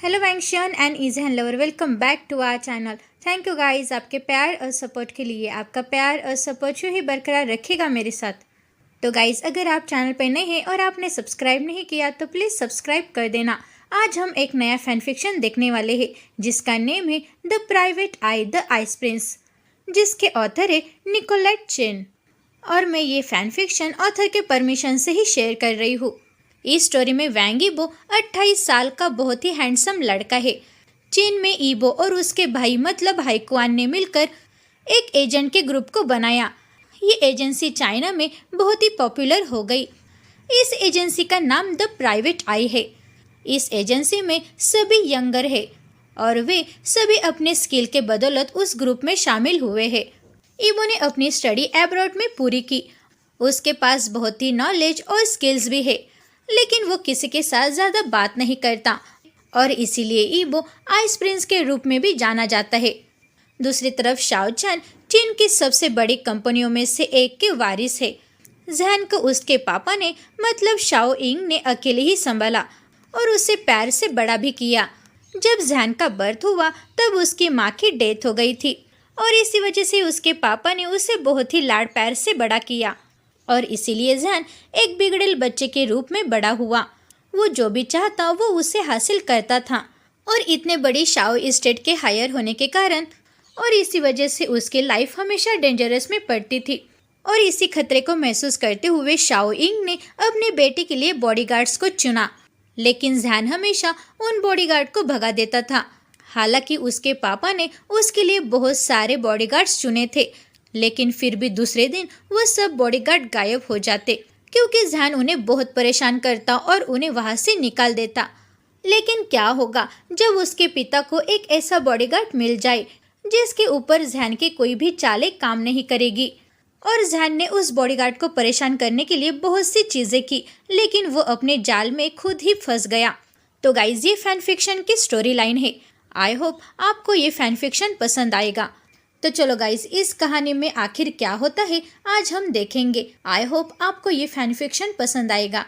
Hello वैंक्शन and easy hand lover, welcome back to our channel. Thank you guys आपके प्यार और support के लिए। आपका प्यार और सपोर्ट यूँ ही बरकरार रखेगा मेरे साथ। तो गाइस अगर आप चैनल पर नए हैं और आपने सब्सक्राइब नहीं किया तो प्लीज़ सब्सक्राइब कर देना। आज हम एक नया फैन फिक्शन देखने वाले हैं जिसका नेम है the private I the ice Prince, जिसके ऑथर है निकोलेट चेन। और मैं ये फैन फिक्शन ऑथर के परमिशन से ही शेयर कर रही हूँ। इस स्टोरी में वैंग ईबो 28 साल का बहुत ही हैंडसम लड़का है। चीन में ईबो और उसके भाई मतलब हाइकुआन ने मिलकर एक एजेंट के ग्रुप को बनाया। ये एजेंसी चाइना में बहुत ही पॉपुलर हो गई। इस एजेंसी का नाम द प्राइवेट आई है। इस एजेंसी में सभी यंगर है और वे सभी अपने स्किल के बदौलत उस ग्रुप में शामिल हुए हैं। ईबो ने अपनी स्टडी एब्रॉड में पूरी की। उसके पास बहुत ही नॉलेज और स्किल्स भी है, लेकिन वो किसी के साथ ज़्यादा बात नहीं करता और इसीलिए ईबो आइस प्रिंस के रूप में भी जाना जाता है। दूसरी तरफ शाओ चैन चीन की सबसे बड़ी कंपनियों में से एक के वारिस है। जैन को उसके पापा ने मतलब शाओ इंग ने अकेले ही संभाला और उसे प्यार से बड़ा भी किया। जब जैन का बर्थ हुआ तब उसकी माँ की डेथ हो गई थी और इसी वजह से उसके पापा ने उसे बहुत ही लाड प्यार से बड़ा किया और इसीलिए जैन एक बिगड़ेल बच्चे के रूप में बड़ा हुआ। वो जो भी चाहता वो उसे हासिल करता था और इतने बड़ी शाओ इस्टेट के हायर होने के कारण और इसी वजह से उसकी लाइफ हमेशा डेंजरस में पड़ती थी। और इसी खतरे को महसूस करते हुए शाओ इंग ने अपने बेटे के लिए बॉडीगार्ड्स को चुना, लेकिन जैन हमेशा उन बॉडीगार्ड को भगा देता था। हालांकि उसके पापा ने उसके लिए बहुत सारे बॉडीगार्ड्स चुने थे, लेकिन फिर भी दूसरे दिन वो सब बॉडीगार्ड गायब हो जाते क्योंकि जैन उन्हें बहुत परेशान करता और उन्हें वहां से निकाल देता। लेकिन क्या होगा जब उसके पिता को एक ऐसा बॉडीगार्ड मिल जाए जिसके ऊपर जैन की कोई भी चालें काम नहीं करेगी। और जैन ने उस बॉडीगार्ड को परेशान करने के लिए बहुत सी चीजें की, लेकिन वो अपने जाल में खुद ही फंस गया। तो गाइज ये फैन फिक्शन की स्टोरी लाइन है। आई होप आपको ये फैन फिक्शन पसंद आएगा। तो चलो गाइस इस कहानी में आखिर क्या होता है आज हम देखेंगे। आई होप आपको ये फैन फिक्शन पसंद आएगा।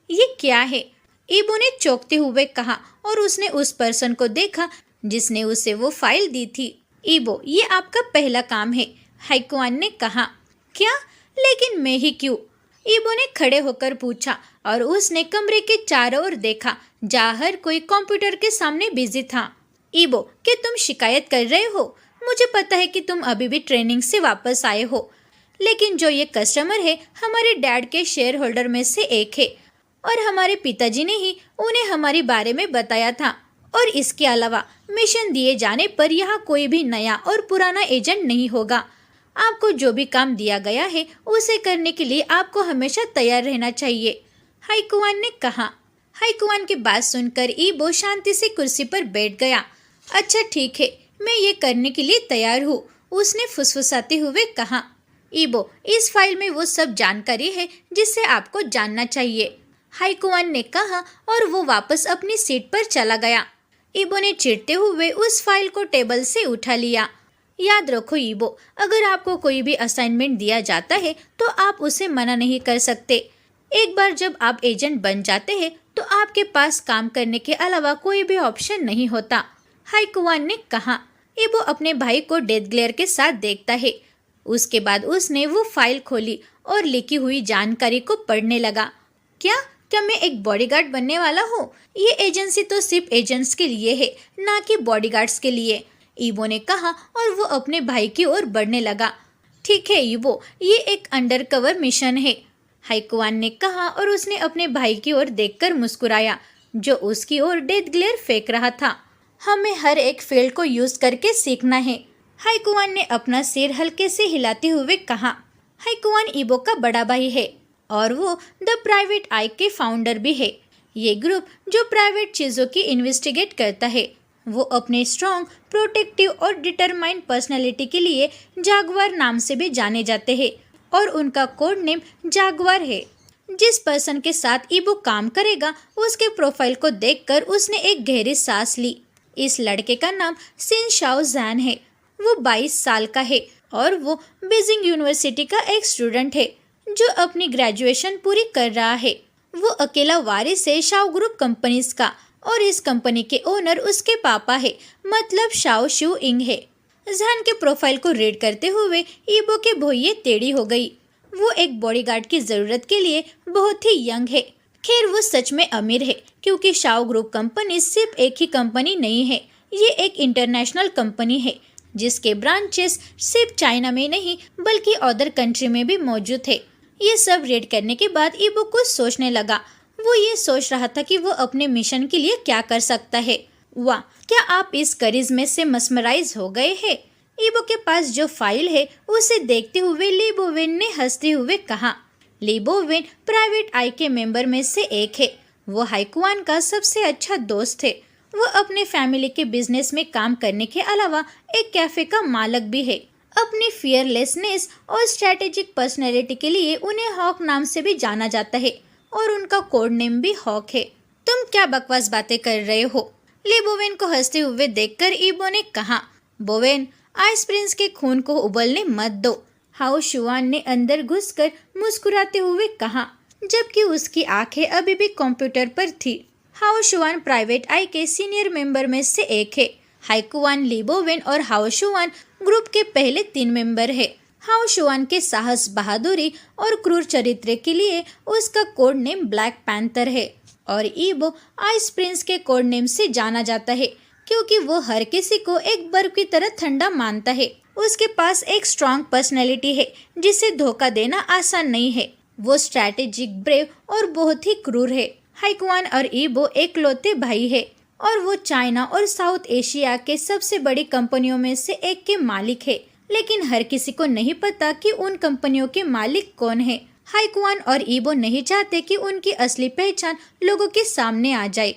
ये क्या है? ईबो ने चौंकते हुए कहा और उसने उस पर्सन को देखा जिसने उसे वो फाइल दी थी। ईबो, ये आपका पहला काम है, हाइकुआन ने कहा। क्या? लेकिन मैं ही क्यों? ईबो ने खड़े होकर पूछा और उसने कमरे के चारों ओर देखा जहाँ हर कोई कंप्यूटर के सामने बिजी था। ईबो, क्या तुम शिकायत कर रहे हो? मुझे पता है कि तुम अभी भी ट्रेनिंग से वापस आए हो, लेकिन जो ये कस्टमर है हमारे डैड के शेयर होल्डर में से एक है और हमारे पिताजी ने ही उन्हें हमारे बारे में बताया था। और इसके अलावा मिशन दिए जाने पर यहाँ कोई भी नया और पुराना एजेंट नहीं होगा। आपको जो भी काम दिया गया है उसे करने के लिए आपको हमेशा तैयार रहना चाहिए, हाइकुआन ने कहा। हाइकुआन की बात सुनकर ईबो शांति से कुर्सी पर बैठ गया। अच्छा ठीक है, मैं ये करने के लिए तैयार हूँ, उसने फुसफुसाते हुए कहा। ईबो, इस फाइल में वो सब जानकारी है जिसे आपको जानना चाहिए, हाइकुआन ने कहा और वो वापस अपनी सीट पर चला गया। ईबो ने चिढ़ते हुए उस फाइल को टेबल से उठा लिया। याद रखो ईबो, अगर आपको कोई भी असाइनमेंट दिया जाता है तो आप उसे मना नहीं कर सकते। एक बार जब आप एजेंट बन जाते हैं तो आपके पास काम करने के अलावा कोई भी ऑप्शन नहीं होता, हाइकुआन ने कहा। ईबो अपने भाई को डेथ ग्लेयर के साथ देखता है। उसके बाद उसने वो फाइल खोली और लिखी हुई जानकारी को पढ़ने लगा। क्या क्या मैं एक बॉडीगार्ड बनने वाला हूँ? ये एजेंसी तो सिर्फ एजेंट्स के लिए है, ना कि बॉडीगार्ड्स के लिए, ईबो ने कहा और वो अपने भाई की ओर बढ़ने लगा। ठीक है ईबो, ये एक अंडरकवर मिशन है, हाइकुआन ने कहा और उसने अपने भाई की ओर देखकर मुस्कुराया जो उसकी ओर डेथ ग्लेयर फेंक रहा था। हमें हर एक फील्ड को यूज करके सीखना है, हाइकुआन ने अपना सिर हल्के से हिलाते हुए कहा। हाइकुआन ईबो का बड़ा भाई है और वो द प्राइवेट आई के फाउंडर भी है। ये ग्रुप जो प्राइवेट चीज़ों की इन्वेस्टिगेट करता है। वो अपने स्ट्रॉन्ग, प्रोटेक्टिव और डिटरमाइंड पर्सनैलिटी के लिए जागवार नाम से भी जाने जाते हैं और उनका कोड नेम जागवार है। जिस पर्सन के साथ ईबो काम करेगा उसके प्रोफाइल को देखकर उसने एक गहरी सांस ली। इस लड़के का नाम सिन शाओ जैन है। वो 22 साल का है और वो बीजिंग यूनिवर्सिटी का एक स्टूडेंट है जो अपनी ग्रेजुएशन पूरी कर रहा है। वो अकेला वारिस है शाओ ग्रुप कंपनीज का और इस कंपनी के ओनर उसके पापा है, मतलब शाओ शू इंग है। जहान के प्रोफाइल को रीड करते हुए ईबो के भौंइये टेढ़ी हो गई। वो एक बॉडीगार्ड की जरूरत के लिए बहुत ही यंग है। खैर वो सच में अमीर है, क्योंकि शाओ ग्रुप कंपनी सिर्फ एक ही कंपनी नहीं है, ये एक इंटरनेशनल कंपनी है जिसके ब्रांचेस सिर्फ चाइना में नहीं बल्कि अदर कंट्री में भी मौजूद है। ये सब रीड करने के बाद ईबो कुछ सोचने लगा। वो ये सोच रहा था कि वो अपने मिशन के लिए क्या कर सकता है। वाह, क्या आप इस करिश्मे से मस्मराइज हो गए हैं? ईबो के पास जो फाइल है उसे देखते हुए ली बोवेन ने हंसते हुए कहा। ली बोवेन प्राइवेट आई के मेंबर में से एक है। वो हाइकुआन का सबसे अच्छा दोस्त है। वो अपने फैमिली के बिजनेस में काम करने के अलावा एक कैफे का मालिक भी है। अपनी फियरलेसनेस और स्ट्रेटेजिक पर्सनैलिटी के लिए उन्हें हॉक नाम से भी जाना जाता है और उनका कोड नेम भी हॉक है। तुम क्या बकवास बातें कर रहे हो? ली बोवेन को हंसते हुए देखकर ईबो ने कहा। बोवेन, आइस प्रिंस के खून को उबलने मत दो, हाओ शुआन ने अंदर घुसकर मुस्कुराते हुए कहा, जबकि उसकी आंखें अभी भी कंप्यूटर पर थी। हाओ शुआन प्राइवेट आई के सीनियर मेंबर में से एक है। हाइकुआन, ली बोवेन और हाओ शुआन ग्रुप के पहले 3 मेंबर है। हाओ शुआन के साहस, बहादुरी और क्रूर चरित्र के लिए उसका कोड नेम ब्लैक पैंथर है और ईबो आइस प्रिंस के कोड नेम से जाना जाता है, क्योंकि वो हर किसी को एक बर्फ की तरह ठंडा मानता है। उसके पास एक स्ट्रॉन्ग पर्सनैलिटी है जिसे धोखा देना आसान नहीं है। वो स्ट्रैटेजिक, ब्रेव और बहुत ही क्रूर है। हाइकुआन और ईबो एकलौते भाई है और वो चाइना और साउथ एशिया के सबसे बड़ी कंपनियों में से एक के मालिक है, लेकिन हर किसी को नहीं पता कि उन कंपनियों के मालिक कौन है। हाइकुआन और ईबो नहीं चाहते कि उनकी असली पहचान लोगों के सामने आ जाए।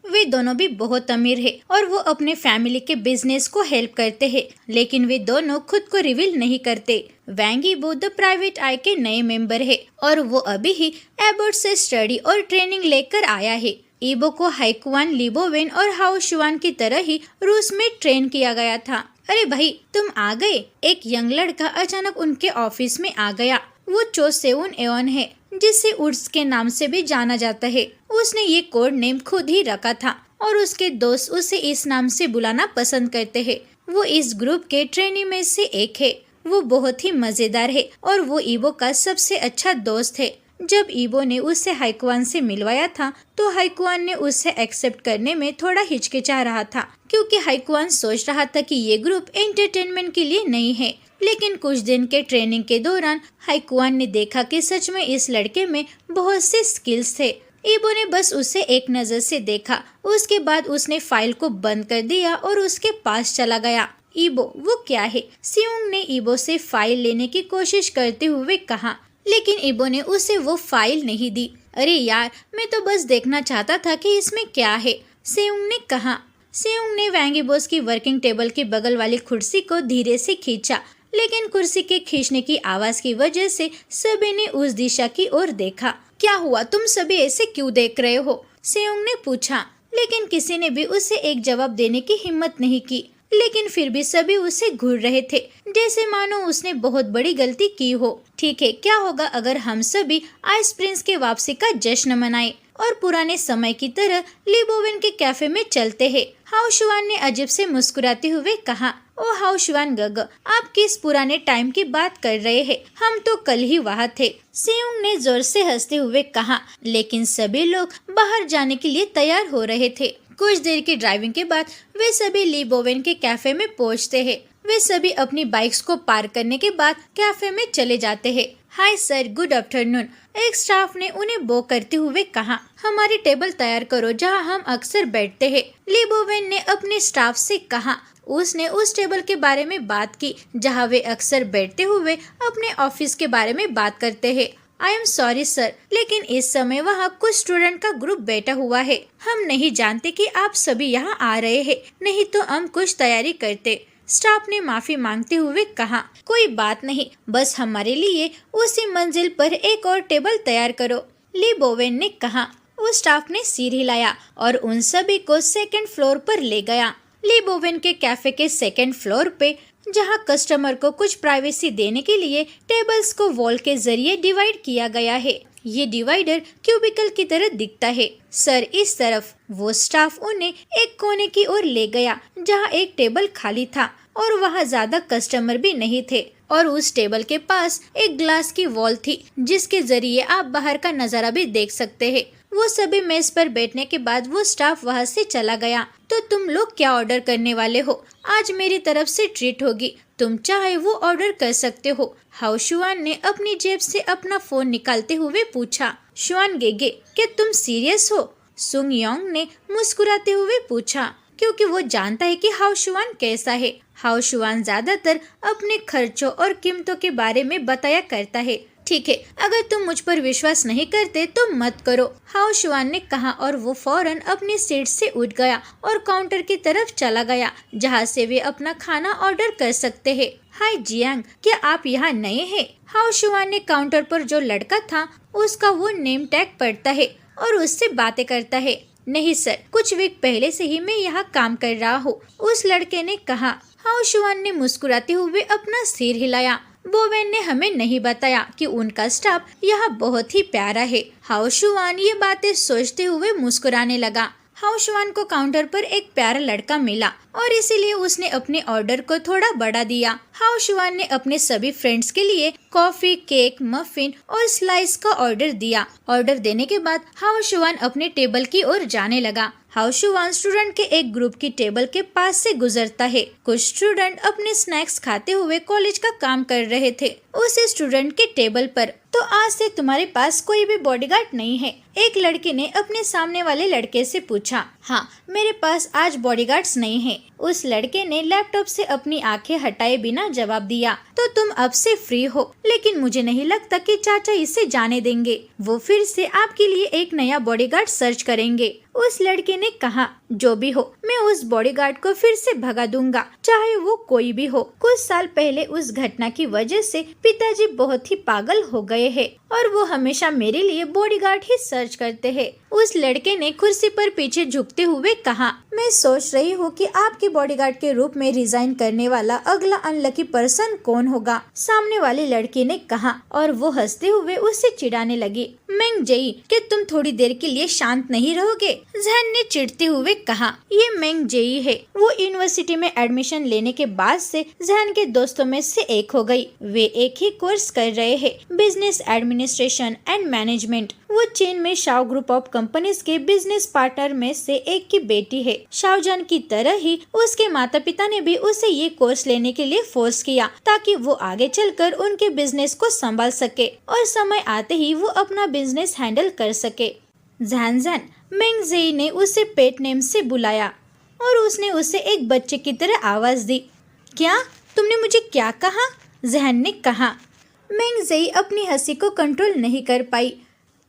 वे दोनों भी बहुत अमीर है और वो अपने फैमिली के बिजनेस को हेल्प करते हैं, लेकिन वे दोनों खुद को रिवील नहीं करते। वैंग ईबो द प्राइवेट आई के नए मेंबर है और वो अभी ही एबर्ट से स्टडी और ट्रेनिंग लेकर आया है। ईबो को हाइकुआन, ली बोवेन और हाओ शुआन की तरह ही रूस में ट्रेन किया गया था। अरे भाई, तुम आ गए? एक यंग लड़का अचानक उनके ऑफिस में आ गया। वो चो सेउन एओन है, जिसे उर्स के नाम से भी जाना जाता है। उसने ये कोड नेम खुद ही रखा था और उसके दोस्त उसे इस नाम से बुलाना पसंद करते हैं। वो इस ग्रुप के ट्रेनी में से एक है। वो बहुत ही मजेदार है और वो ईबो का सबसे अच्छा दोस्त है। जब ईबो ने उसे हाइकुआन से मिलवाया था तो हाइकुआन ने उसे एक्सेप्ट करने में थोड़ा हिचकिचा रहा था, क्योंकि हाइकुआन सोच रहा था कि ये ग्रुप एंटरटेनमेंट के लिए नहीं है। लेकिन कुछ दिन के ट्रेनिंग के दौरान हाइकुआन ने देखा कि सच में इस लड़के में बहुत से स्किल्स थे। ईबो ने बस उसे एक नजर से देखा, उसके बाद उसने फाइल को बंद कर दिया और उसके पास चला गया। ईबो, वो क्या है? सियोंग ने ईबो से फाइल लेने की कोशिश करते हुए कहा, लेकिन ईबो ने उसे वो फाइल नहीं दी। अरे यार, मैं तो बस देखना चाहता था कि इसमें क्या है, सियोंग ने कहा। सियोंग ने वैंग ईबोस की वर्किंग टेबल के बगल वाली कुर्सी को धीरे से खींचा, लेकिन कुर्सी के खींचने की आवाज की वजह से सभी ने उस दिशा की ओर देखा। क्या हुआ? तुम सभी ऐसे क्यों देख रहे हो? सियोंग ने पूछा, लेकिन किसी ने भी उसे एक जवाब देने की हिम्मत नहीं की। लेकिन फिर भी सभी उसे घूर रहे थे, जैसे मानो उसने बहुत बड़ी गलती की हो। ठीक है, क्या होगा अगर हम सभी आइस प्रिंस के वापसी का जश्न मनाएं और पुराने समय की तरह ली बोवेन के कैफे में चलते हैं? हाओ शुआन ने अजीब से मुस्कुराते हुए कहा। ओ हाओ शुआन गग, आप किस पुराने टाइम की बात कर रहे हैं? हम तो कल ही वहाँ थे, सियोंग ने जोर से हंसते हुए कहा। लेकिन सभी लोग बाहर जाने के लिए तैयार हो रहे थे। कुछ देर की ड्राइविंग के बाद वे सभी ली बोवेन के कैफे में पहुँचते हैं। वे सभी अपनी बाइक्स को पार्क करने के बाद कैफे में चले जाते हैं। हाय सर, गुड आफ्टरनून, एक स्टाफ ने उन्हें बो करते हुए कहा। हमारी टेबल तैयार करो जहां हम अक्सर बैठते हैं, ली बोवेन ने अपने स्टाफ से कहा। उसने उस टेबल के बारे में बात की जहां वे अक्सर बैठते हुए अपने ऑफिस के बारे में बात करते हैं। आई एम सॉरी सर, लेकिन इस समय वहाँ कुछ स्टूडेंट का ग्रुप बैठा हुआ है। हम नहीं जानते कि आप सभी यहाँ आ रहे हैं, नहीं तो हम कुछ तैयारी करते। स्टाफ ने माफी मांगते हुए कहा। कोई बात नहीं, बस हमारे लिए उसी मंजिल पर एक और टेबल तैयार करो, ली बोवेन ने कहा। उस स्टाफ ने सिर हिलाया और उन सभी को सेकंड फ्लोर पर ले गया। ली बोवेन के कैफे के सेकंड फ्लोर पे, जहां कस्टमर को कुछ प्राइवेसी देने के लिए टेबल्स को वॉल के जरिए डिवाइड किया गया है। ये डिवाइडर क्यूबिकल की तरह दिखता है। सर इस तरफ। वो स्टाफ उन्हें एक कोने की ओर ले गया जहाँ एक टेबल खाली था और वहाँ ज्यादा कस्टमर भी नहीं थे और उस टेबल के पास एक ग्लास की वॉल थी जिसके जरिए आप बाहर का नजारा भी देख सकते हैं। वो सभी मेज पर बैठने के बाद वो स्टाफ वहाँ से चला गया। तो तुम लोग क्या ऑर्डर करने वाले हो? आज मेरी तरफ से ट्रीट होगी, तुम चाहे वो ऑर्डर कर सकते हो। हाउ शुआन ने अपनी जेब से अपना फोन निकालते हुए पूछा। शुआन गेगे, क्या तुम सीरियस हो? सुंग योंग ने मुस्कुराते हुए पूछा, क्योंकि वो जानता है कि हाउ शुआन कैसा है। हाउ शुआन ज्यादातर अपने खर्चों और कीमतों के बारे में बताया करता है। ठीक है, अगर तुम मुझ पर विश्वास नहीं करते तो मत करो, हाउ शुआन ने कहा और वो फौरन अपनी सीट से उठ गया और काउंटर की तरफ चला गया जहाँ से वे अपना खाना ऑर्डर कर सकते हैं। हाय जियांग, क्या आप यहाँ नए हैं? हाउ शुआन ने काउंटर पर जो लड़का था उसका वो नेम टैग पढ़ता है और उससे बातें करता है। नहीं सर, कुछ वीक पहले से ही मैं यहाँ काम कर रहा हूँ, उस लड़के ने कहा। हाउ शुआन ने मुस्कुराते हुए अपना सिर हिलाया। बोवेन ने हमें नहीं बताया कि उनका स्टाफ यहाँ बहुत ही प्यारा है। हाउ शुआन ये बातें सोचते हुए मुस्कुराने लगा। हाउ शुआन को काउंटर पर एक प्यारा लड़का मिला और इसीलिए उसने अपने ऑर्डर को थोड़ा बढ़ा दिया। हाउ शुआन ने अपने सभी फ्रेंड्स के लिए कॉफी, केक, मफिन और स्लाइस का ऑर्डर दिया। ऑर्डर देने के बाद हाउ शुआन अपने टेबल की ओर जाने लगा। हाउ शुआन स्टूडेंट के एक ग्रुप की टेबल के पास से गुजरता है। कुछ स्टूडेंट अपने स्नैक्स खाते हुए कॉलेज का काम कर रहे थे। उस स्टूडेंट के टेबल पर तो आज से तुम्हारे पास कोई भी बॉडीगार्ड नहीं है, एक लड़के ने अपने सामने वाले लड़के से पूछा। हाँ, मेरे पास आज बॉडीगार्ड्स नहीं है, उस लड़के ने लैपटॉप से अपनी आंखें हटाए बिना जवाब दिया। तो तुम अब से फ्री हो, लेकिन मुझे नहीं लगता कि चाचा इसे जाने देंगे। वो फिर से आपके लिए एक नया बॉडीगार्ड सर्च करेंगे, उस लड़के ने कहा। जो भी हो, मैं उस बॉडीगार्ड को फिर से भगा दूंगा, चाहे वो कोई भी हो। कुछ साल पहले उस घटना की वजह से पिताजी बहुत ही पागल हो गए हैं और वो हमेशा मेरे लिए बॉडीगार्ड ही सर्च करते हैं, उस लड़के ने कुर्सी पर पीछे झुकते हुए कहा। मैं सोच रही हूँ कि आपके बॉडीगार्ड के रूप में रिजाइन करने वाला अगला अनलकी पर्सन कौन होगा, सामने वाली लड़की ने कहा और वो हंसते हुए उससे चिढ़ाने लगी। मेंग जेई, क्या तुम थोड़ी देर के लिए शांत नहीं रहोगे? जहन ने चिढ़ते हुए कहा। ये मेंग जेई है, वो यूनिवर्सिटी में एडमिशन लेने के बाद से जहन के दोस्तों में से एक हो गई। वे एक ही कोर्स कर रहे हैं, बिजनेस एडमिनिस्ट्रेशन एंड मैनेजमेंट। वो चीन में शाओ ग्रुप ऑफ कंपनीज के बिजनेस पार्टनर में से एक की बेटी है। शाओजान की तरह ही उसके माता पिता ने भी उसे ये कोर्स लेने के लिए फोर्स किया ताकि वो आगे चलकर उनके बिजनेस को संभाल सके और समय आते ही वो अपना बिजनेस हैंडल कर सके। जैन मेंग जेई ने उसे पेट नेम से बुलाया और उसने उसे एक बच्चे की तरह आवाज दी। क्या तुमने मुझे क्या कहा? जहन ने कहा। मेंग जेई अपनी हंसी को कंट्रोल नहीं कर पाई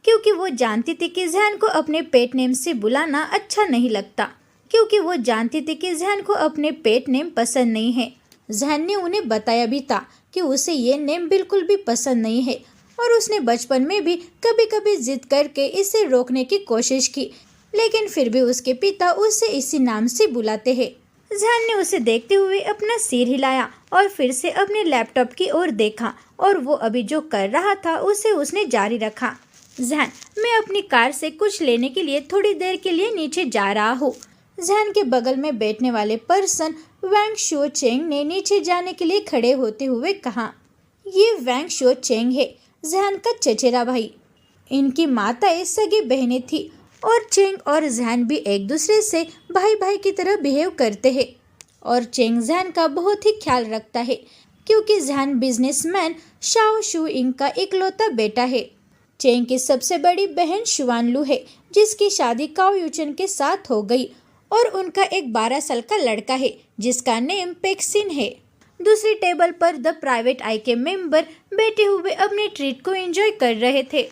क्योंकि वो जानती थी कि जहन को अपने पेट नेम से बुलाना अच्छा नहीं लगता, क्योंकि वो जानती थी कि जहन को अपने पेट नेम पसंद नहीं है। जहन ने उन्हें बताया भी था कि उसे ये नेम बिल्कुल भी पसंद नहीं है और उसने बचपन में भी कभी कभी जिद करके इसे रोकने की कोशिश की, लेकिन फिर भी उसके पिता उसे इसी नाम से बुलाते हैं। जहन ने उसे देखते हुए अपना सिर हिलाया और फिर से अपने लैपटॉप की ओर देखा और वो अभी जो कर रहा था उसे उसने जारी रखा। जहन, मैं अपनी कार से कुछ लेने के लिए थोड़ी देर के लिए नीचे जा रहा हूँ। जहन के बगल में बैठने वाले पर्सन वैंग शो चेंग ने नीचे जाने के लिए खड़े होते हुए कहा। ये वैंग शो चेंग है, जहन का चचेरा भाई। इनकी माताएं सगी बहनें थी और चेंग और जहन भी एक दूसरे से भाई भाई की तरह बिहेव करते हैं और चेंग जहन का बहुत ही ख्याल रखता है क्योंकि जहन बिजनेसमैन शाओ शू इंग का इकलौता बेटा है। चेंग की सबसे बड़ी बहन शुआनलू है जिसकी शादी काओ यूचन के साथ हो गई और उनका एक 12 साल का लड़का है जिसका नेम पेक्सिन है। दूसरी टेबल पर द प्राइवेट आई के मेंबर बैठे हुए अपने ट्रीट को एंजॉय कर रहे थे।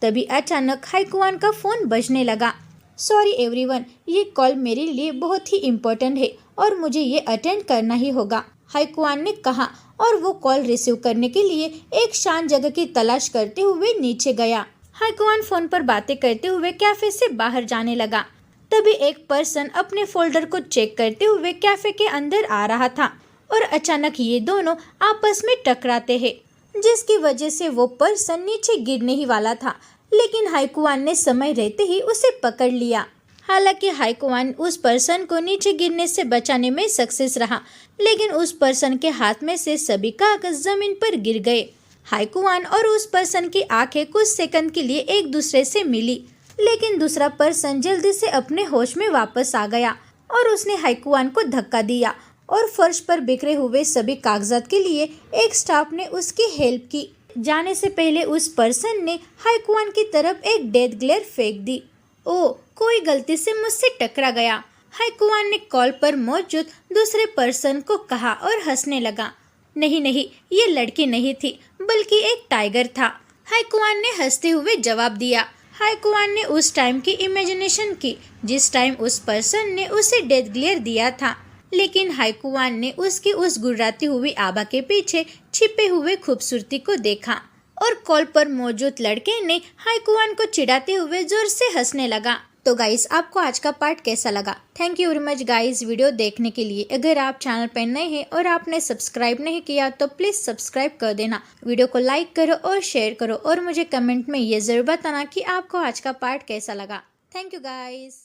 तभी अचानक हाईकुआन का फोन बजने लगा। सॉरी एवरीवन, ये कॉल मेरे लिए बहुत ही इम्पोर्टेंट है और मुझे ये अटेंड करना ही होगा, हाईकुआन ने कहा और वो कॉल रिसीव करने के लिए एक शांत जगह की तलाश करते हुए नीचे गया। हाईकुआन फोन पर बातें करते हुए कैफे से बाहर जाने लगा। तभी एक पर्सन अपने फोल्डर को चेक करते हुए कैफे के अंदर आ रहा था और अचानक ये दोनों आपस में टकराते हैं, जिसकी वजह से वो पर्सन नीचे गिरने ही वाला था, लेकिन हाइकुआन ने समय रहते ही उसे पकड़ लिया। हालांकि हाइकुआन उस पर्सन को नीचे गिरने से बचाने में सक्सेस रहा, लेकिन उस पर्सन के हाथ में से सभी कागज जमीन पर गिर गए। हाइकुआन और उस पर्सन की आंखें कुछ सेकंड के लिए एक दूसरे से मिली, लेकिन दूसरा पर्सन जल्दी से अपने होश में वापस आ गया और उसने हाइकुआन को धक्का दिया और फर्श पर बिखरे हुए सभी कागजात के लिए एक स्टाफ ने उसकी हेल्प की। जाने से पहले उस पर्सन ने हाइकुआन की तरफ एक डेथ ग्लेयर फेंक दी। ओ, कोई गलती से मुझसे टकरा गया, हाइकुआन ने कॉल पर मौजूद दूसरे पर्सन को कहा और हंसने लगा। नहीं नहीं, ये लड़की नहीं थी बल्कि एक टाइगर था, हाइकुआन ने हंसते हुए जवाब दिया। हाइकुआन ने उस टाइम की इमेजिनेशन की जिस टाइम उस पर्सन ने उसे डेथ ग्लेयर दिया था, लेकिन हाइकुआन ने उसकी उस गुर्राती हुई आभा के पीछे छिपे हुए खूबसूरती को देखा और कॉल पर मौजूद लड़के ने हाइकुआन को चिढ़ाते हुए जोर से हंसने लगा। तो गाइस, आपको आज का पार्ट कैसा लगा? Thank you very much guys video देखने के लिए। अगर आप चैनल पर नए हैं और आपने सब्सक्राइब नहीं किया तो प्लीज़ सब्सक्राइब कर देना, वीडियो को लाइक करो और शेयर करो और मुझे कमेंट में ये ज़रूर बताना कि आपको आज का पार्ट कैसा लगा। Thank you guys.